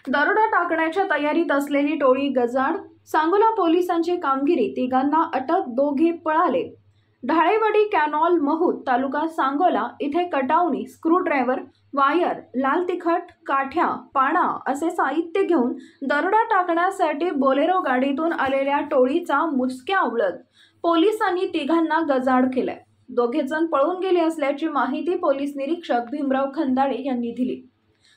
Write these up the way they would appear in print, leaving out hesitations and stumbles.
दरोडा टाकण्याच्या तयारीत असलेली टोळी गजाआड, सांगोला पोलिसांची कामगिरी, तिघांना अटक, दोघे पळाले। ढाळेवाडी कॅनॉल महूद तालुका सांगोला इथे कटावणी, स्क्रूड्रायव्हर, वायर, लाल तिखट, काठ्या, पाणा असे साहित्य घेऊन दरोडा टाकण्यासाठी बोलेरो गाडीतून आलेल्या टोळीचा मुसक्या उडवत पोलिसांनी तिघांना गजाआड केले। दोघे जण पळून गेले असल्याची माहिती पोलीस निरीक्षक भीमराव खंदाळे यांनी दिली।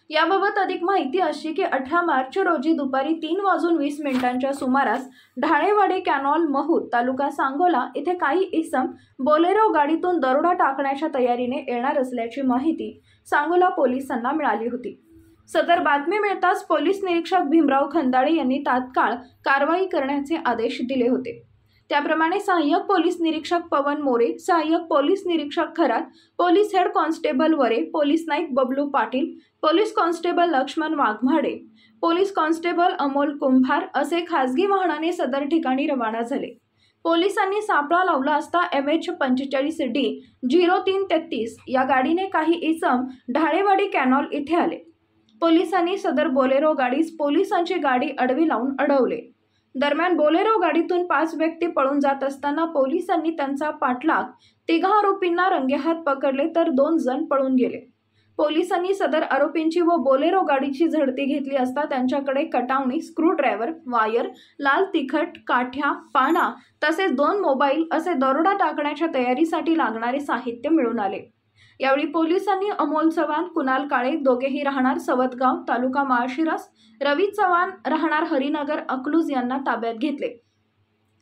याबाबत अधिक माहिती अशी की 18 मार्च रोजी दुपारी 3:20 सुमारास ढाळेवाडी कॅनॉल महूद तालुका सांगोला इथे काही इसम बोलेरो गाडीतून दरोडा टाकण्याच्या तयारीने येणार असल्याची माहिती सांगोला पोलिसांना मिळाली होती। सदर बातमी मिळताच पोलीस निरीक्षक भीमराव खंदाळे यांनी तात्काळ कारवाई करण्याचे आदेश दिले होते। त्याप्रमाणे सहाय्यक पोलीस निरीक्षक पवन मोरे, सहाय्यक पोलीस निरीक्षक Kharat, police head constable Ware, police Naik Bablu Patil, police constable Laxman Waghmade, police constable Amol Kumbhar असे खासगी वाहनाने सदर ठिकाणी रवाना झाले। पोलिसांनी सापळा लावला असता MH45D0333 या गाडीने काही इसम ढाळेवाडी कॅनॉल इथे आले। पोलिसांनी सदर बोलेरो गाडीस पोलिसांची गाडी अडवी लावून अडवले। दरम्यान बोलेरो गाडीतून 5 व्यक्ती पळून जात असताना पोलिसांनी त्यांचा पाठलाग, तिघा आरोपींना रंगेहात पकडले तर 2 जण पळून गेले। पोलिसांनी सदर आरोपींची व बोलेरो गाडीची झडती घेतली असता त्यांच्याकडे कटावणी, स्क्रूड्रायव्हर, वायर, लाल तिखट, काठ्या, पाणा तसेच 2 मोबाईल असे दरोडा टाकण्याच्या तयारीसाठी लागणारे साहित्य मिळून आले। यावेळी पोलिसांनी अमोल चव्हाण, कुणाल काळे दोघेही राहणार सवतगाव तालुका माळशिरस, रवी चव्हाण राहणार हरिनगर अकलूज यांना ताब्यात घेतले।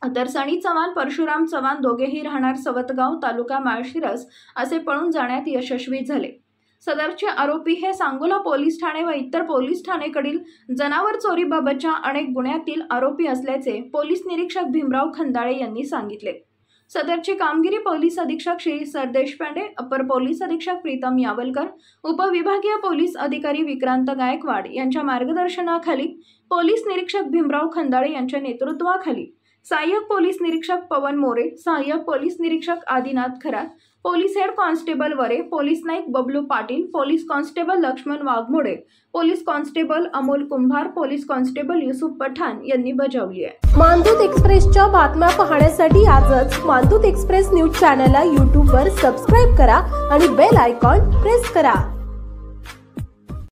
तर सनी चव्हाण, परशुराम चव्हाण दोघेही राहणार सवतगाव तालुका माळशिरस असे पळून जाण्यात यशस्वी झाले। सदरचे आरोपी हे सांगोला पोलीस ठाणे व इतर पोलीस ठाणेकडील जनावर चोरीबाबतच्या अनेक गुन्ह्यातील आरोपी असल्याचे पोलीस निरीक्षक भीमराव खंदाळे यांनी सांगितले। सदरची कामगिरी पोलीस अधीक्षक श्री सरदेशपांडे, अपर पोलीस अधीक्षक प्रीतम यावलकर, उपविभागीय पोलीस अधिकारी विक्रांत गायकवाड यांच्या मार्गदर्शनाखाली, पोलीस निरीक्षक भीमराव खंदाळे यांच्या नेतृत्वाखाली, सहाय्यक पोलीस निरीक्षक पवन मोरे, सहाय्यक पोलीस निरीक्षक Adinath Kharat, police head constable Ware, police Naik Bablu Patil, police constable Laxman Waghmode, police constable Amol Kumbhar, police constable Yusuf Pathan यांनी बजावली आहे। मानदूत एक्सप्रेसच्या बातम्या पाहण्यासाठी आजच मानदूत एक्सप्रेस न्यूज चॅनलला YouTube वर सबस्क्राइब करा आणि बेल आयकॉन प्रेस करा।